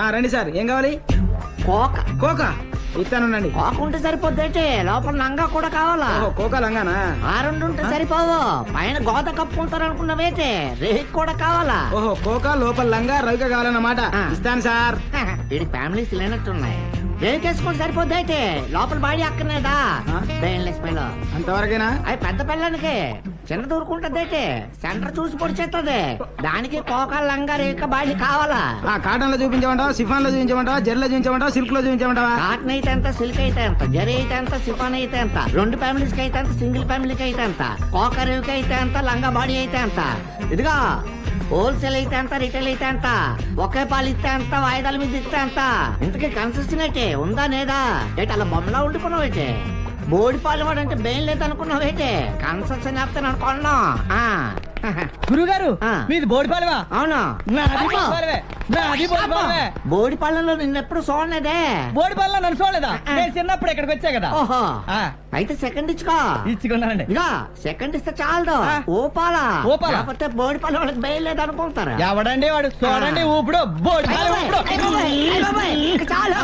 రండి సార్, ఏం కావాలి? కోక కోక ఇస్తానుండండి. కోక ఉంటే సరిపోద్దేటి, లోపల లంగా కూడా కావాలా? కోక లంగానా? ఆ రెండు ఉంటే సరిపోవు, పైన గోత కప్పుకుంటారు అనుకున్నావేటి, రేక్ కూడా కావాలా? ఓహో, కోక లోపల లంగా రవిక కావాలన్నమాట. ఇస్తాను సార్. వీడి ఫ్యామిలీస్ లేనట్టున్నాయి. రేకేసుకుంటే సరిపోద్దేటి, లోపల బాడీ అక్కర్నేదా? బెయిన్లెస్ పిల్ల అంతవరకేనా? అవి పెద్ద పిల్లలకి, చిన్న దూరుకుంటదేటి, సెంటర్ చూసి పొడిచేస్తుంది. దానికి కోక లంగా రేక బాడీ కావాలా? కాటన్ లో చూపించమంటావా, సిఫాన్ లో చూపించమంటావా, జెర్లో చూపించమంటావా, సిల్క్ లో చూపించమంటావా? కాటన్ అయితే ఎంత, సిల్క్ అయితే ఎంత, జరీ అయితే ఎంత, సిఫాన్ అయితే ఎంత, రెండు ఫ్యామిలీస్ కి అయితే ఎంత, సింగిల్ ఫ్యామిలీకి అయితే ఎంత, కోక రేవుకి అయితే ఎంత, లంగా బాడీ అయితే ఎంత. ఇదిగా హోల్సేల్ అయితే ఎంత, రిటైల్ అయితే ఎంత, ఒకే పాలు ఇస్తే ఎంత, వాయిదాల మీద ఇస్తే ఎంత. ఇంతకీ కన్సిస్టెంట్ అయితే ఉందా లేదా? ఏంటి అలా బొమ్మలా ఉండిపోయినావు? బోడి పాలు వాడంటే బెయిన్ లేదు అనుకున్నావేటే, కన్స్ట్రక్షన్ చెప్తాను అనుకున్నా. గురుగారు ఆ. మీది బోడిపాలెమా? అవును, బోడి పాలలో నిన్నెప్పుడు చూడలేదే. బోడిపాలలో నన్ను చూడలేదా? నేను చిన్నప్పుడు ఇక్కడికి వచ్చా కదా. ఓహో, ఆ, అయితే సెకండ్ ఇచ్చుకో. ఇచ్చుకున్నానండి. ఇదిగా సెకండ్ ఇస్తే చాలదు, ఆ. ఓపాలా. ఓపాలా? కాకపోతే బోడి పాలు వాళ్ళకి బెయిన్ లేదు అనుకుంటారు. ఎవడండి వాడు? చూడండి ఊపుడు బోడిపాలెం ఊపుడు. చాలు.